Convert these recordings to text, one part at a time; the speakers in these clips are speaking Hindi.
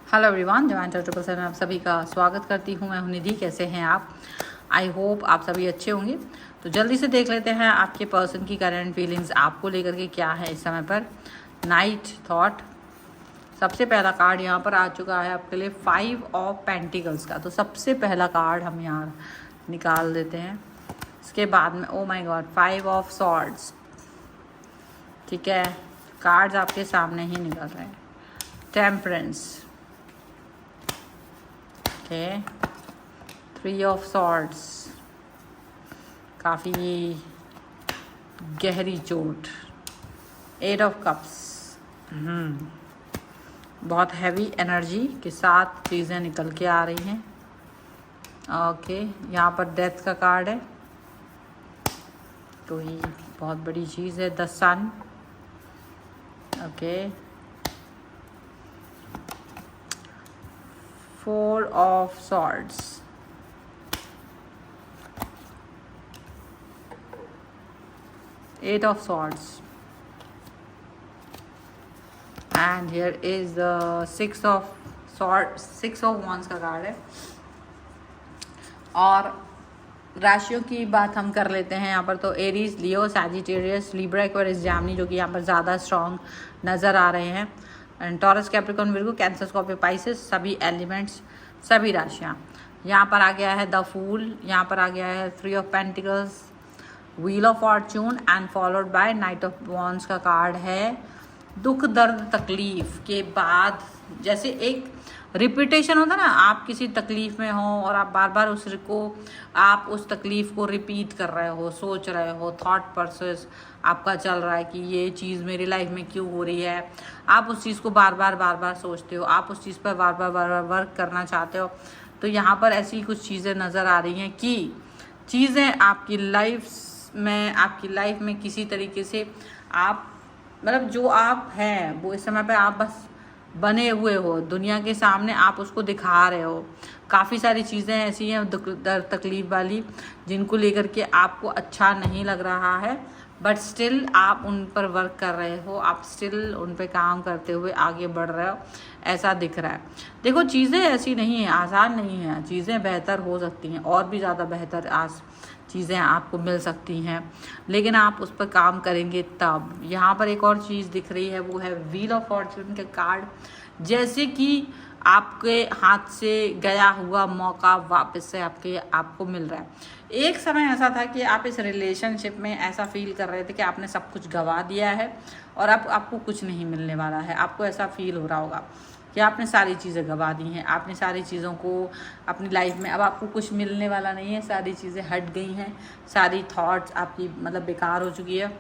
हेलो एवरीवन, जवान ट्रिपल सेवन में आप सभी का स्वागत करती हूँ। मैं हूँ निधि। कैसे हैं आप? आई होप आप सभी अच्छे होंगे। तो जल्दी से देख लेते हैं आपके पर्सन की करंट फीलिंग्स आपको लेकर के क्या है इस समय पर। नाइट थॉट सबसे पहला कार्ड यहाँ पर आ चुका है आपके लिए, 5 ऑफ पेंटिकल्स का। तो सबसे पहला कार्ड हम यहाँ निकाल देते हैं। इसके बाद में oh my God, 5 of swords. ठीक है, कार्ड्स आपके सामने ही निकल रहे हैं। टेम्परेंस, ओके, 3 ऑफ सॉर्ड्स, काफ़ी गहरी चोट। 8 ऑफ कप्स, बहुत हैवी एनर्जी के साथ चीज़ें निकल के आ रही हैं। ओके, यहाँ पर डेथ का कार्ड है, तो ये बहुत बड़ी चीज़ है। The sun, okay, 4 of swords, eight of swords, and here is the 6 of sword, 6 of wands का कार्ड है। और राशियों की बात हम कर लेते हैं यहाँ पर। तो एरीज, लियो, सैजिटेरियस, लिब्रा, एक्वेरियस, जेमिनी जो कि यहाँ पर ज़्यादा स्ट्रॉन्ग नज़र आ रहे हैं। And taurus, Capricorn, Virgo, cancer, Scorpio, Pisces, सभी एलिमेंट्स, सभी राशियाँ। यहाँ पर आ गया है द फूल, यहाँ पर आ गया है 3 of pentacles, wheel of Fortune, and followed by night of wands का कार्ड है। दुख, दर्द, तकलीफ के बाद जैसे एक रिपीटेशन होता है ना, आप किसी तकलीफ में हो और आप बार बार आप उस तकलीफ को रिपीट कर रहे हो, सोच रहे हो, थॉट प्रोसेस आपका चल रहा है कि ये चीज़ मेरी लाइफ में क्यों हो रही है। आप उस चीज़ को बार बार सोचते हो, आप उस चीज़ पर बार बार वर्क करना चाहते हो। तो यहाँ पर ऐसी कुछ चीज़ें नज़र आ रही हैं कि चीज़ें आपकी लाइफ में किसी तरीके से आप मतलब जो आप हैं वो इस समय पे आप बस बने हुए हो, दुनिया के सामने आप उसको दिखा रहे हो। काफ़ी सारी चीज़ें ऐसी हैं दर्द तकलीफ वाली जिनको लेकर के आपको अच्छा नहीं लग रहा है, बट स्टिल आप उन पर वर्क कर रहे हो, आप स्टिल उन पे काम करते हुए आगे बढ़ रहे हो, ऐसा दिख रहा है। देखो, चीज़ें ऐसी नहीं है, आसान नहीं है, चीज़ें बेहतर हो सकती हैं, और भी ज़्यादा बेहतर चीज़ें आपको मिल सकती हैं, लेकिन आप उस पर काम करेंगे तब। यहाँ पर एक और चीज़ दिख रही है, वो है व्हील ऑफ फॉर्चून के कार्ड। जैसे कि आपके हाथ से गया हुआ मौका वापस से आपको मिल रहा है। एक समय ऐसा था कि आप इस रिलेशनशिप में ऐसा फील कर रहे थे कि आपने सब कुछ गंवा दिया है और अब आपको कुछ नहीं मिलने वाला है। आपको ऐसा फील हो रहा होगा कि आपने सारी चीज़ें गंवा दी हैं, आपने सारी चीज़ों को अपनी लाइफ में, अब आपको कुछ मिलने वाला नहीं है, सारी चीज़ें हट गई हैं, सारी थॉट्स आपकी मतलब बेकार हो चुकी है।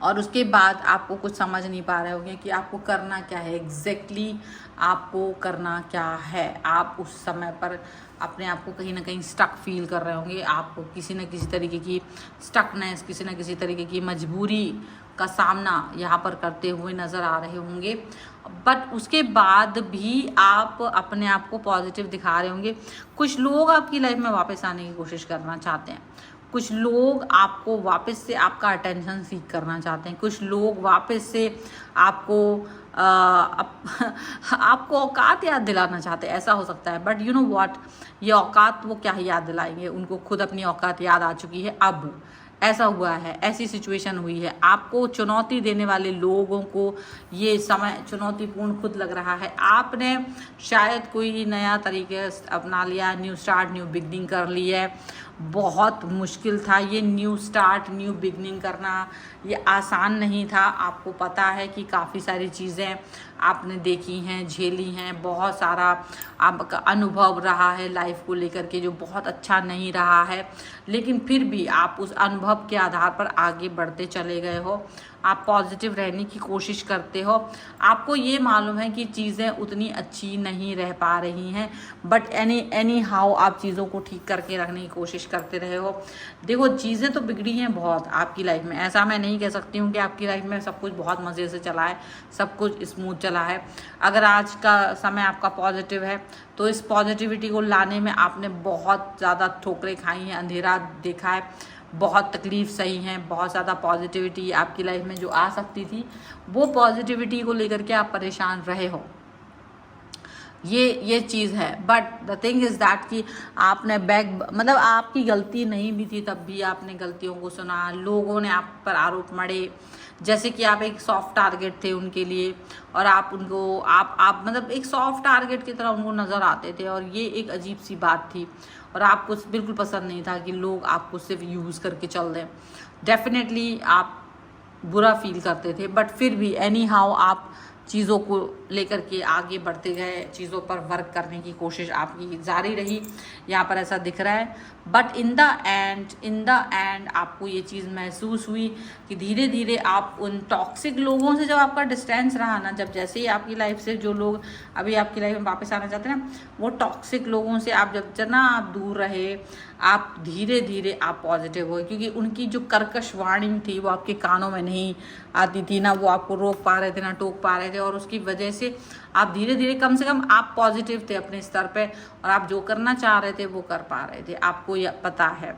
और उसके बाद आपको कुछ समझ नहीं पा रहे होंगे कि आपको करना क्या है, एग्जैक्टली आपको करना क्या है। आप उस समय पर अपने आप को कहीं ना कहीं स्टक फील कर रहे होंगे, आपको किसी न किसी तरीके की स्टकनेस, किसी न किसी तरीके की मजबूरी का सामना यहाँ पर करते हुए नज़र आ रहे होंगे। बट उसके बाद भी आप अपने आप को पॉजिटिव दिखा रहे होंगे। कुछ लोग आपकी लाइफ में वापस आने की कोशिश करना चाहते हैं, कुछ लोग आपको वापस से आपका अटेंशन सीख करना चाहते हैं, कुछ लोग वापस से आपको आपको औकात याद दिलाना चाहते हैं, ऐसा हो सकता है। बट यू नो व्हाट, ये औकात वो क्या ही याद दिलाएंगे, उनको खुद अपनी औकात याद आ चुकी है। अब ऐसा हुआ है, ऐसी सिचुएशन हुई है, आपको चुनौती देने वाले लोगों को ये समय चुनौतीपूर्ण खुद लग रहा है। आपने शायद कोई नया तरीके अपना लिया, न्यू स्टार्ट, न्यू बिगनिंग कर ली है। बहुत मुश्किल था ये न्यू स्टार्ट, न्यू बिगनिंग करना, ये आसान नहीं था। आपको पता है कि काफ़ी सारी चीज़ें आपने देखी हैं, झेली हैं, बहुत सारा आपका अनुभव रहा है लाइफ को लेकर के जो बहुत अच्छा नहीं रहा है, लेकिन फिर भी आप उस अनुभव के आधार पर आगे बढ़ते चले गए हो। आप पॉजिटिव रहने की कोशिश करते हो। आपको ये मालूम है कि चीज़ें उतनी अच्छी नहीं रह पा रही हैं, बट एनी हाउ आप चीज़ों को ठीक करके रखने की कोशिश करते रहे हो। देखो, चीज़ें तो बिगड़ी हैं बहुत आपकी लाइफ में, ऐसा मैं नहीं कह सकती हूँ कि आपकी लाइफ में सब कुछ बहुत मज़े से चला है, सब कुछ स्मूथ चला है। अगर आज का समय आपका पॉजिटिव है तो इस पॉजिटिविटी को लाने में आपने बहुत ज़्यादा ठोकरें खाई हैं, अंधेरा देखा है, बहुत तकलीफ सही हैं, बहुत ज़्यादा पॉजिटिविटी आपकी लाइफ में जो आ सकती थी, वो पॉजिटिविटी को लेकर के आप परेशान रहे हो। ये चीज़ है। But the thing is that कि आपने मतलब आपकी गलती नहीं भी थी तब भी आपने गलतियों को सुना, लोगों ने आप पर आरोप मढ़े, जैसे कि आप एक सॉफ्ट टारगेट थे उनके लिए, और आप उनको आप मतलब एक सॉफ्ट टारगेट की तरह उनको नज़र आते थे, और ये एक अजीब सी बात थी, और आपको बिल्कुल पसंद नहीं था कि लोग आपको सिर्फ यूज़ करके चल दें। डेफिनेटली आप बुरा फील करते थे, बट फिर भी एनी हाउ आप चीज़ों को लेकर के आगे बढ़ते गए, चीज़ों पर वर्क करने की कोशिश आपकी जारी रही, यहाँ पर ऐसा दिख रहा है। बट इन द एंड आपको ये चीज़ महसूस हुई कि धीरे धीरे आप उन टॉक्सिक लोगों से जब आपका डिस्टेंस रहा ना, जब जैसे ही आपकी लाइफ से जो लोग अभी आपकी लाइफ में वापस आना चाहते हैं ना, वो टॉक्सिक लोगों से आप जब जना आप दूर रहे, आप धीरे धीरे आप पॉजिटिव हो, क्योंकि उनकी जो कर्कश वाणी थी वो आपके कानों में नहीं आती थी, ना वो आपको रोक पा रहे थे ना टोक पा रहे थे, और उसकी वजह से आप धीरे धीरे कम से कम आप पॉजिटिव थे अपने स्तर पे, और आप जो करना चाह रहे थे वो कर पा रहे थे। आपको पता है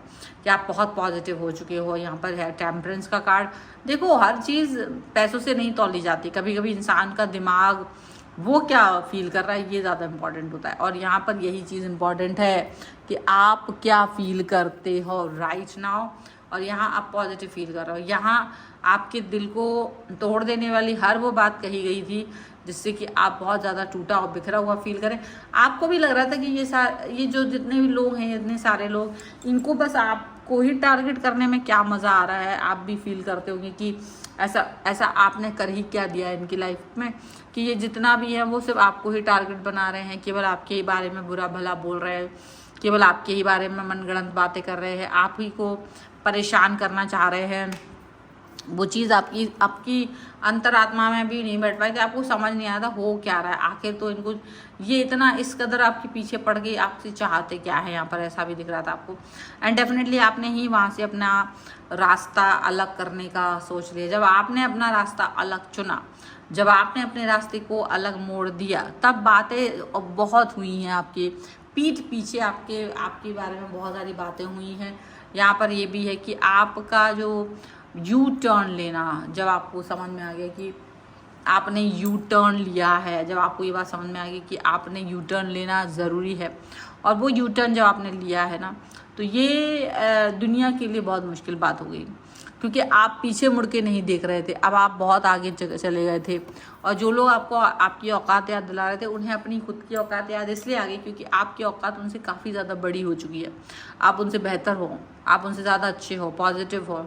कि आप बहुत पॉजिटिव हो चुके हो। यहाँ पर है टेम्परेंस का कार्ड। देखो, हर चीज़ पैसों से नहीं तौली जाती, कभी कभी इंसान का दिमाग वो क्या फील कर रहा है ये ज़्यादा इम्पॉर्टेंट होता है, और यहाँ पर यही चीज़ इम्पॉर्टेंट है कि आप क्या फील करते हो राइट नाउ, और यहाँ आप पॉजिटिव फील कर रहे हो। यहाँ आपके दिल को तोड़ देने वाली हर वो बात कही गई थी जिससे कि आप बहुत ज़्यादा टूटा और बिखरा हुआ फील करें। आपको भी लग रहा था कि ये जो जितने भी लोग हैं, इतने सारे लोग, इनको बस आपको ही टारगेट करने में क्या मज़ा आ रहा है। आप भी फील करते होंगे कि ऐसा आपने कर ही क्या दिया इनकी लाइफ में कि ये जितना भी है वो सिर्फ आपको ही टारगेट बना रहे हैं, केवल आपके ही बारे में बुरा भला बोल रहे हैं, केवल आपके ही बारे में मनगढ़ंत बातें कर रहे हैं, आप ही को परेशान करना चाह रहे हैं। वो चीज़ आपकी अंतरात्मा में भी नहीं बैठ पाई थी, आपको समझ नहीं आया था हो क्या रहा है आखिर। तो इनको ये इतना इस कदर आपके पीछे पड़ गई, आपसे चाहते क्या है, यहाँ पर ऐसा भी दिख रहा था आपको। एंड डेफिनेटली आपने ही वहाँ से अपना रास्ता अलग करने का सोच लिया। जब आपने अपना रास्ता अलग चुना, जब आपने अपने रास्ते को अलग मोड़ दिया, तब बातें बहुत हुई हैं आपके पीठ पीछे, आपके बारे में बहुत सारी बातें हुई हैं। यहाँ पर ये भी है कि आपका जो यू टर्न लेना, जब आपको समझ में आ गया कि आपने यू टर्न लिया है, जब आपको ये बात समझ में आ गई कि आपने यू टर्न लेना ज़रूरी है, और वो यू टर्न जब आपने लिया है ना, तो ये दुनिया के लिए बहुत मुश्किल बात हो गई, क्योंकि आप पीछे मुड़ के नहीं देख रहे थे, अब आप बहुत आगे चले गए थे। और जो लोग आपको आपकी औकात याद दिला रहे थे, उन्हें अपनी खुद की औकात याद इसलिए आ गई क्योंकि आपकी औकात उनसे काफ़ी ज़्यादा बड़ी हो चुकी है। आप उनसे बेहतर हो, आप उनसे ज़्यादा अच्छे हो, पॉजिटिव हो,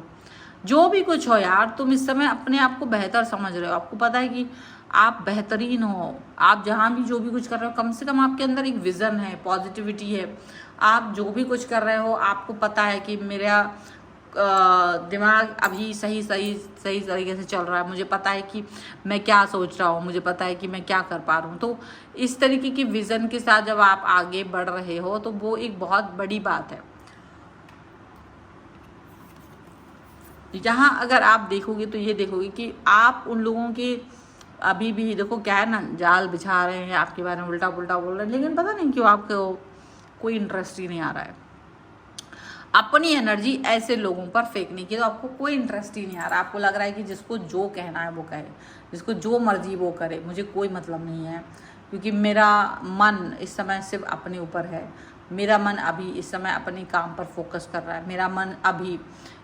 जो भी कुछ हो यार, तुम इस समय अपने आप को बेहतर समझ रहे हो। आपको पता है कि आप बेहतरीन हो, आप जहाँ भी जो भी कुछ कर रहे हो, कम से कम आपके अंदर एक विज़न है, पॉजिटिविटी है। आप जो भी कुछ कर रहे हो, आपको पता है कि मेरा दिमाग अभी सही तरीके से चल रहा है, मुझे पता है कि मैं क्या सोच रहा हूँ, मुझे पता है कि मैं क्या कर पा रहा हूँ। तो इस तरीके की विज़न के साथ जब आप आगे बढ़ रहे हो तो वो एक बहुत बड़ी बात है। यहाँ अगर आप देखोगे तो ये देखोगे कि आप उन लोगों के अभी भी देखो क्या है ना, जाल बिछा रहे हैं, आपके बारे में उल्टा पुल्टा बोल रहे हैं, लेकिन पता नहीं क्यों आपको कोई इंटरेस्ट ही नहीं आ रहा है अपनी एनर्जी ऐसे लोगों पर फेंकने की। तो आपको कोई इंटरेस्ट ही नहीं आ रहा, आपको लग रहा है कि जिसको जो कहना है वो कहे, जिसको जो मर्जी वो करे, मुझे कोई मतलब नहीं है, क्योंकि मेरा मन इस समय सिर्फ अपने ऊपर है। मेरा मन अभी इस समय अपने काम पर फोकस कर रहा है। मेरा मन अभी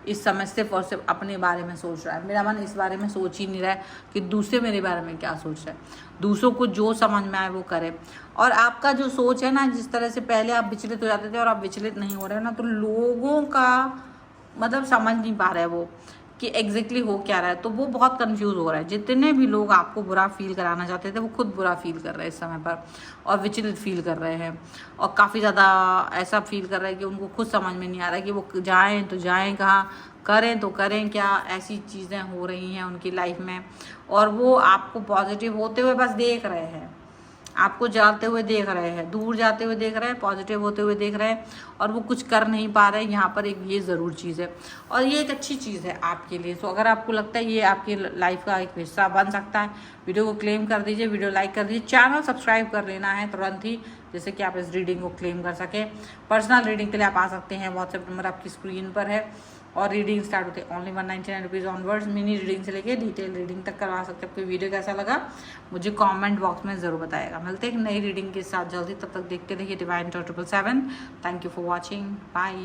इस समय सिर्फ और सिर्फ अपने बारे में सोच रहा है। मेरा मन इस बारे में सोच ही नहीं रहा है कि दूसरे मेरे बारे में क्या सोच रहे हैं। दूसरों को जो समझ में आए वो करे। और आपका जो सोच है ना, जिस तरह से पहले आप विचलित हो जाते थे और आप विचलित नहीं हो रहे हो ना, तो लोगों का मतलब समझ नहीं पा रहे वो कि एग्जैक्टली हो क्या रहा है, तो वो बहुत कंफ्यूज हो रहा है। जितने भी लोग आपको बुरा फील कराना चाहते थे वो खुद बुरा फील कर रहे हैं इस समय पर, और विचलित फील कर रहे हैं, और काफ़ी ज़्यादा ऐसा फील कर रहे हैं कि उनको खुद समझ में नहीं आ रहा है कि वो जाएं तो जाएं कहाँ, करें तो करें क्या। ऐसी चीज़ें हो रही हैं उनकी लाइफ में, और वो आपको पॉजिटिव होते हुए बस देख रहे हैं, आपको जाते हुए देख रहे हैं, दूर जाते हुए देख रहे हैं, पॉजिटिव होते हुए देख रहे हैं, और वो कुछ कर नहीं पा रहे हैं। यहाँ पर एक ये ज़रूर चीज़ है, और ये एक अच्छी चीज़ है आपके लिए। तो अगर आपको लगता है ये आपकी लाइफ का एक हिस्सा बन सकता है, वीडियो को क्लेम कर दीजिए, वीडियो लाइक कर दीजिए, चैनल सब्सक्राइब कर लेना है तुरंत ही, जैसे कि आप इस रीडिंग को क्लेम कर सकें। पर्सनल रीडिंग के लिए आप आ सकते हैं, व्हाट्सएप नंबर आपकी स्क्रीन पर है, और रीडिंग स्टार्ट होती है only 199 rupees onwards. Mini reading से लेके डिटेल रीडिंग तक करवा सकते हैं। आपको वीडियो कैसा लगा मुझे कमेंट बॉक्स में ज़रूर बताएगा। मिलते हैं एक नई रीडिंग के साथ जल्दी, तब तक देखते रहिए divine 777। Thank you for watching, bye.